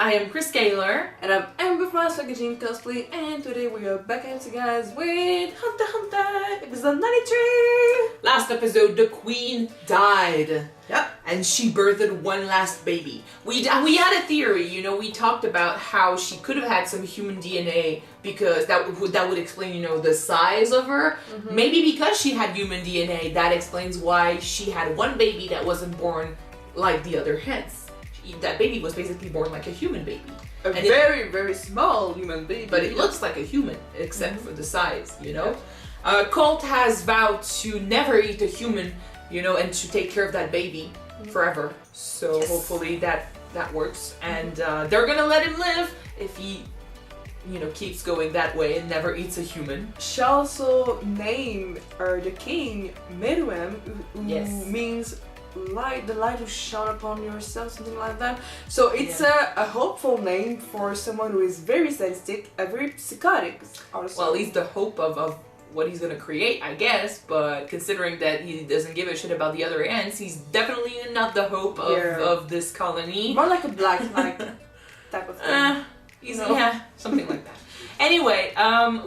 I am Chris Kaler. And I'm Amber from Kyuujin cosplay, and today we are back at you guys with Hunter x Hunter episode 93! Last episode, the queen died. Yep. And she birthed one last baby. We had a theory, you know, we talked about how she could have had some human DNA because that would explain, you know, the size of her. Mm-hmm. Maybe because she had human DNA, that explains why she had one baby that wasn't born like the other hens. That baby was basically born like a human baby. A very small human baby. But it looks like a human, except for the size, you know? Colt has vowed to never eat a human, you know, and to take care of that baby forever. So hopefully that works. And they're gonna let him live if he, you know, keeps going that way and never eats a human. She also named the king Meruem, who means light, the light will shine upon yourself, something like that. So it's a hopeful name for someone who is very sadistic, very psychotic also. Well, at least the hope of what he's gonna create, I guess, but considering that he doesn't give a shit about the other ants, he's definitely not the hope of this colony. More like a black knight type of thing. Yeah, something like that. Anyway,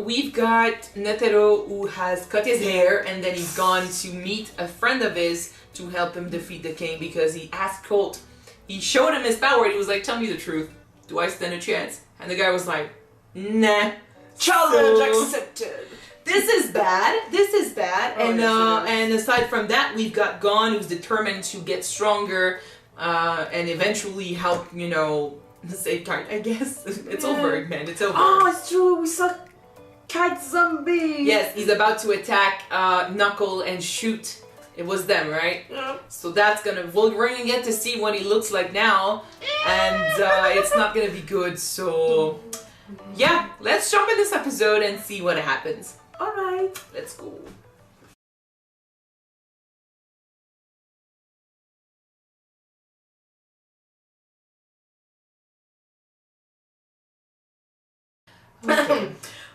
we've got Netero who has cut his hair and then he's gone to meet a friend of his to help him defeat the king because he asked Colt, he showed him his power and he was like, tell me the truth, do I stand a chance? And the guy was like, nah. Challenge accepted. This is bad. And aside from that, we've got Gon who's determined to get stronger and eventually help, you know, save Kite, I guess. It's over, man. It's over. Oh, it's true. We saw Cat Zombie. Yes, he's about to attack Knuckle and shoot. It was them, right? Yeah. So that's we're gonna get to see what he looks like now, and it's not gonna be good. So yeah, let's jump in this episode and see what happens. All right, let's go.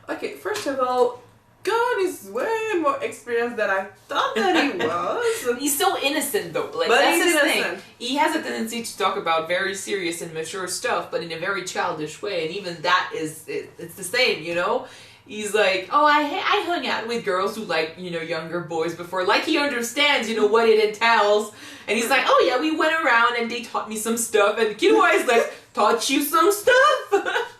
Okay, first of all, Gon is way more experienced than I thought that he was. He's so innocent though, like but that's he's his innocent. thing. He has a tendency to talk about very serious and mature stuff, but in a very childish way, and even that it's the same, you know? He's like, oh, I hung out with girls who like, you know, younger boys before, like he understands, you know, what it entails, and he's like, oh yeah, we went around and they taught me some stuff, and Killua is like, taught you some stuff?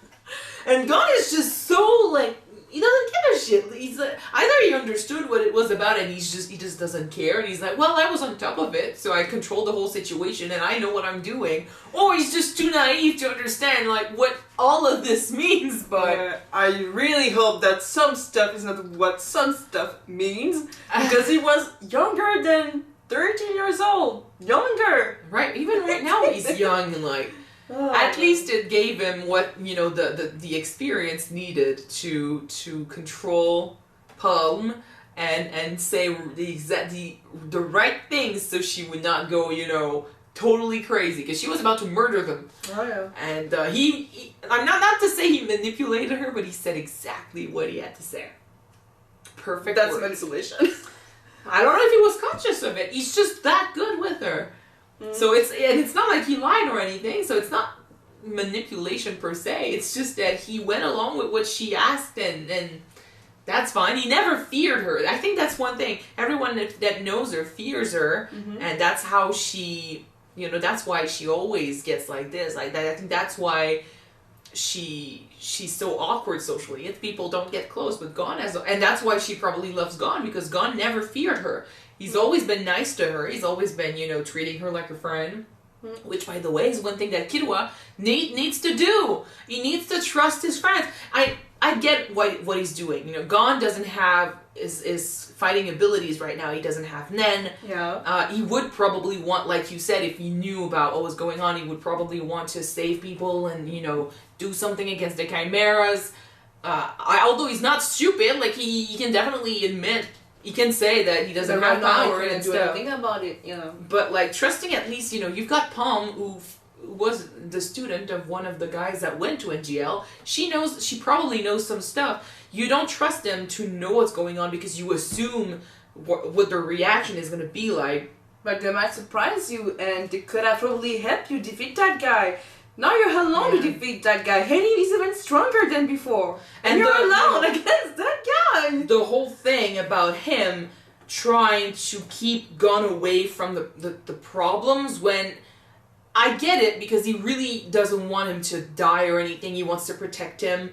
And Gon is just so like, he doesn't give a shit. He's like, either he understood what it was about and he just doesn't care, and he's like, well, I was on top of it, so I controlled the whole situation and I know what I'm doing. Or he's just too naive to understand like what all of this means. But I really hope that some stuff is not what some stuff means, because he was younger than 13 years old. Younger. Right, even right now he's young and like. At least it gave him what, you know, the experience needed to control Palm and say the right things so she would not go, you know, totally crazy, because she was about to murder them. Oh yeah. And he I'm not to say he manipulated her, but he said exactly what he had to say. Perfect. That's words. manipulation. I don't know if he was conscious of it. He's just that good with her. So it's not like he lied or anything, so it's not manipulation per se, it's just that he went along with what she asked, and that's fine. He never feared her. I think that's one thing. Everyone that knows her fears her, and that's how she, you know, that's why she always gets like this, like that. I think that's why she's so awkward socially. If people don't get close with Gon, and that's why she probably loves Gon, because Gon never feared her. He's always been nice to her. He's always been, you know, treating her like a friend. Which, by the way, is one thing that Killua needs to do. He needs to trust his friends. I get what he's doing. You know, Gon doesn't have his fighting abilities right now. He doesn't have Nen. Yeah. He would probably want, like you said, if he knew about what was going on, he would probably want to save people and, you know, do something against the Chimeras. Although he's not stupid, like he can definitely admit. He can say that he doesn't have power and do stuff. anything about it, you know. But like trusting, at least, you know, you've got Palm, who was the student of one of the guys that went to NGL. She probably knows some stuff. You don't trust them to know what's going on because you assume what their reaction is going to be like. But they might surprise you, and they could have probably helped you defeat that guy. Now you're alone to defeat that guy. And he's even stronger than before. And you're alone against that guy. The whole thing about him trying to keep Gon away from the problems when... I get it, because he really doesn't want him to die or anything. He wants to protect him.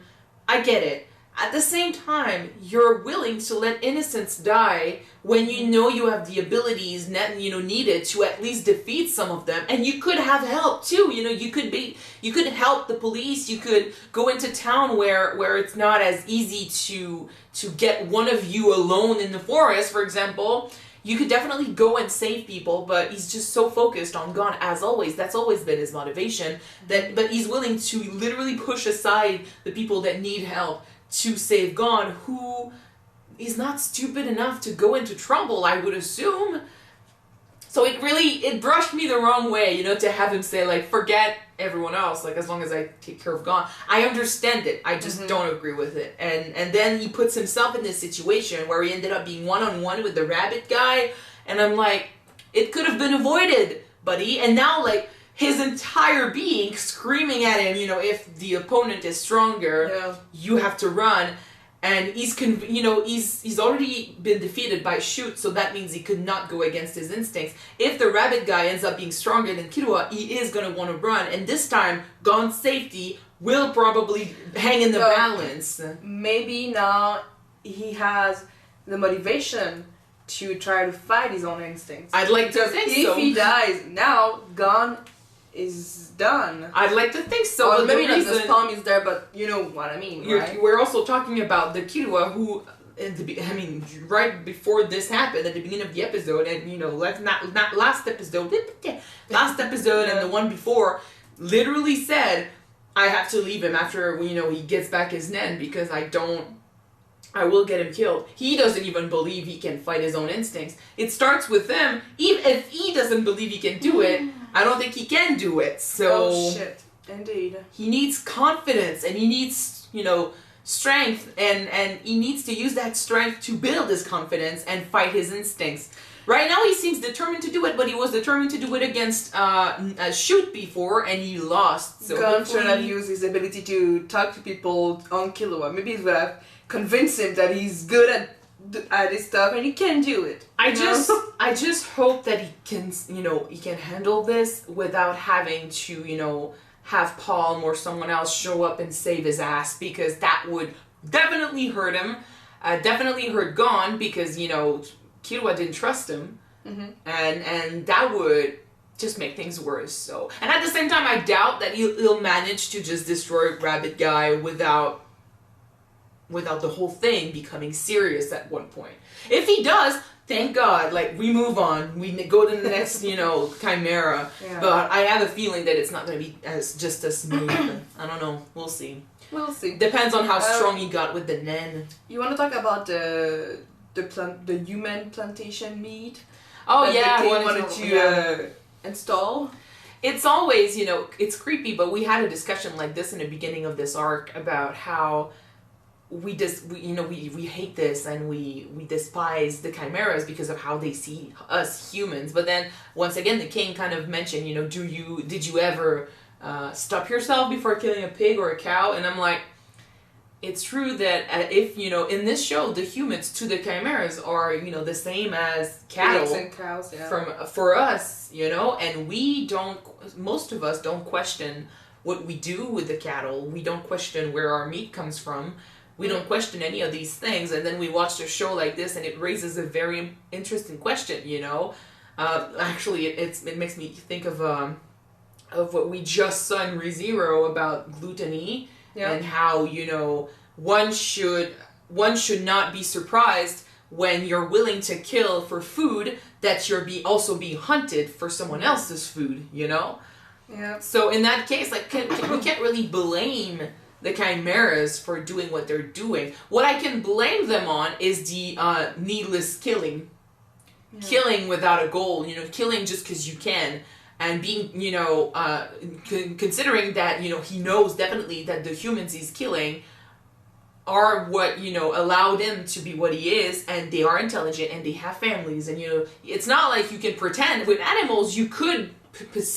I get it. At the same time, you're willing to let innocents die when you know you have the abilities needed to at least defeat some of them. And you could have help too. You could help the police. You could go into town where it's not as easy to get one of you alone in the forest, for example. You could definitely go and save people, but he's just so focused on Gon, as always. That's always been his motivation. But he's willing to literally push aside the people that need help to save Gon, who is not stupid enough to go into trouble, I would assume. So it brushed me the wrong way, to have him say, like, forget everyone else, like, as long as I take care of Gon. I understand it. I just don't agree with it. And then he puts himself in this situation where he ended up being one-on-one with the rabbit guy, and I'm like, it could have been avoided, buddy. And now, like, his entire being screaming at him, if the opponent is stronger, you have to run. And he's already been defeated by Shoot, so that means he could not go against his instincts. If the rabbit guy ends up being stronger than Killua, he is going to want to run. And this time, Gon's safety will probably hang in the balance. Maybe now he has the motivation to try to fight his own instincts. I'd like to think so. If he dies, now Gon is done. I'd like to think so. Or maybe not the spawn is there, but you know what I mean, right? We're also talking about the Killua who, right before this happened, at the beginning of the episode, and not last episode and the one before, literally said, I have to leave him after, he gets back his Nen because I will get him killed. He doesn't even believe he can fight his own instincts. It starts with him. Even if he doesn't believe he can do it, I don't think he can do it. So oh shit. Indeed. He needs confidence, and he needs, strength, and he needs to use that strength to build his confidence and fight his instincts. Right now he seems determined to do it, but he was determined to do it against Shoot before, and he lost. So Gon should have used his ability to talk to people on Killua. Maybe it would have convinced him that he's good at his stuff and he can do it. I just hope that he can handle this without having to, have Palm or someone else show up and save his ass, because that would definitely hurt him. Definitely hurt Gon, because, Killua didn't trust him. And that would just make things worse. So, and at the same time, I doubt that he'll manage to just destroy Rabbit Guy without the whole thing becoming serious at one point. If he does, thank God, like, we move on. We go to the next, Chimera. Yeah. But I have a feeling that it's not going to be as smooth. I don't know. We'll see. We'll see. Depends on how strong he got with the Nen. You want to talk about the human plantation meat? Oh, that the king wanted to install? It's always, it's creepy, but we had a discussion like this in the beginning of this arc about how we hate this, and we despise the chimeras because of how they see us humans. But then once again, the king kind of mentioned, did you ever stop yourself before killing a pig or a cow? And I'm like, it's true that if in this show, the humans to the chimeras are the same as cattle. Pigs and cows, yeah. For us, and most of us don't question what we do with the cattle. We don't question where our meat comes from. We don't question any of these things, and then we watch a show like this, and it raises a very interesting question. Actually, it makes me think of what we just saw in ReZero about gluttony, and how one should not be surprised when you're willing to kill for food that you're also being hunted for someone else's food. Yeah. So in that case, like, we can't really blame the chimeras for doing what they're doing. What I can blame them on is the needless killing. Yeah. Killing without a goal, killing just because you can. And being, considering that, he knows definitely that the humans he's killing are what, you know, allowed him to be what he is, and they are intelligent and they have families, and, you know, it's not like you can pretend. With animals, you could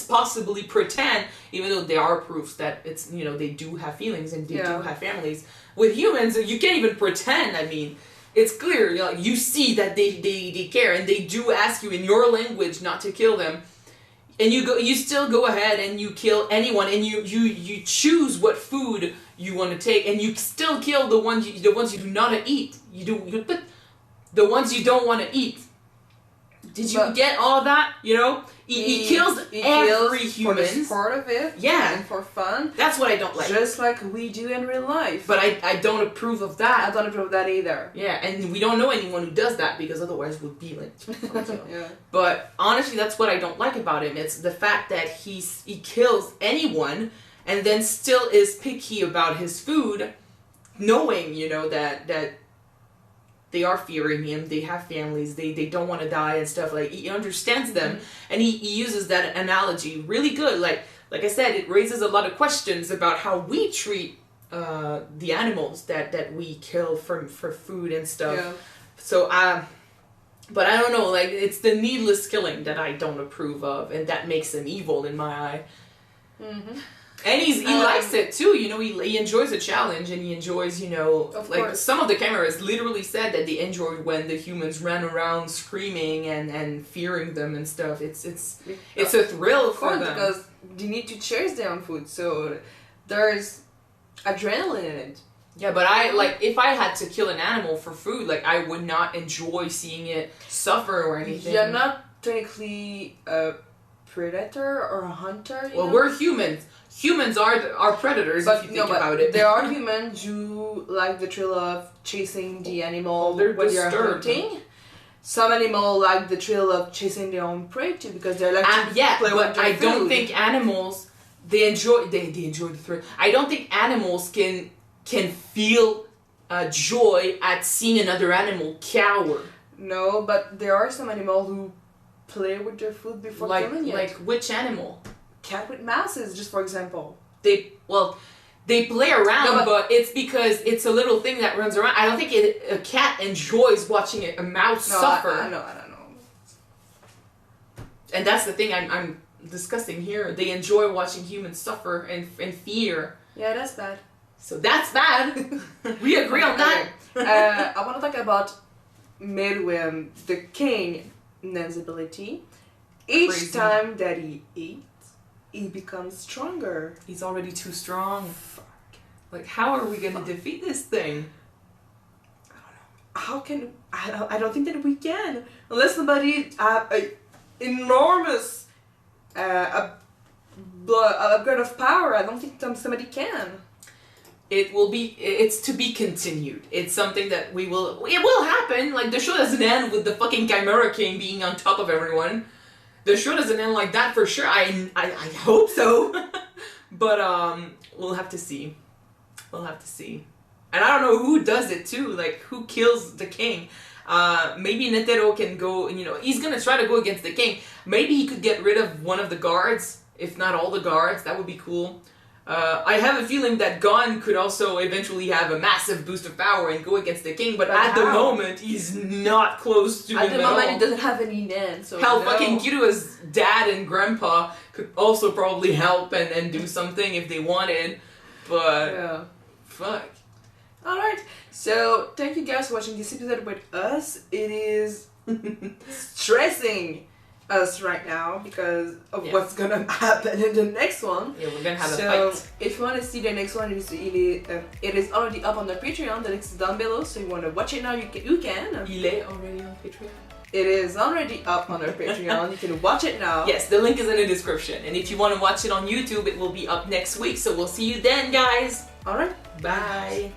possibly pretend, even though there are proofs that it's, you know, they do have feelings and they do have families. With humans, you can't even pretend. I mean, it's clear, you know, you see that they care, and they do ask you in your language not to kill them. And you still go ahead and you kill anyone, and you choose what food you want to take, and you still kill the ones you do not eat. But the ones you don't want to eat. Did you get all that? You know, he kills every human for the sport of it. Yeah, and for fun. That's what I don't like. Just like we do in real life. But I don't approve of that. I don't approve of that either. Yeah, and we don't know anyone who does that, because otherwise we'd be lynched. Yeah. But honestly, that's what I don't like about him. It's the fact that he kills anyone, and then still is picky about his food, knowing, you know, that they are fearing him, they have families, they don't want to die and stuff. Like, he understands them, and he uses that analogy really good. Like I said, it raises a lot of questions about how we treat the animals that we kill for food and stuff. Yeah. So, but I don't know, like, it's the needless killing that I don't approve of, and that makes him evil in my eye. Mm-hmm. And he likes it too, you know, he enjoys a challenge, and he enjoys, you know, some of the cameras literally said that they enjoyed when the humans ran around screaming and fearing them and stuff. It's a thrill for them. Because they need to chase their own food, so there's adrenaline in it. Yeah, but if I had to kill an animal for food, like, I would not enjoy seeing it suffer or anything. You're not technically a predator or a hunter. Well, we're humans. Humans are predators, but, if you think about it. There are humans who like the thrill of chasing the animal when they're hunting. Some animals like the thrill of chasing their own prey too, because they're like play with their food. Don't think animals they enjoy the thrill. I don't think animals can feel joy at seeing another animal cower. No, but there are some animals who play with their food before killing it. Like which animal? Cat with mouses, just for example. They play around, but it's because it's a little thing that runs around. I don't think a cat enjoys watching a mouse suffer. I don't know. And that's the thing I'm discussing here. They enjoy watching humans suffer and fear. Yeah, that's bad. So that's bad. We agree on that. I want to talk about Meruem, the king's ability. Each time that he eats, he becomes stronger. He's already too strong. Fuck. Like, how are we gonna defeat this thing? I don't know. How can... I don't think that we can. Unless somebody have an enormous upgrade of power, I don't think somebody can. It's to be continued. It's something that it will happen. Like, the show doesn't end with the fucking Chimera King being on top of everyone. The show doesn't end like that for sure. I hope so. But we'll have to see. We'll have to see. And I don't know who does it too. Like, who kills the king? Maybe Netero can go, you know, he's gonna try to go against the king. Maybe he could get rid of one of the guards, if not all the guards. That would be cool. I have a feeling that Gon could also eventually have a massive boost of power and go against the king, but at the moment, he's not close to him at all. At the moment, he doesn't have any men, so hell, fucking Killua's dad and grandpa could also probably help and do something if they wanted, but... Yeah. Fuck. Alright, so thank you guys for watching this episode with us. It is stressing us right now because of what's gonna happen in the next one. Yeah, we're gonna have a fight. So if you want to see the next one, it is already up on the Patreon. The link is down below, so you want to watch it now, you can. Il est already on Patreon. It is already up on our Patreon. You can watch it now. Yes, the link is in the description. And if you want to watch it on YouTube, it will be up next week. So we'll see you then, guys. Alright. Bye.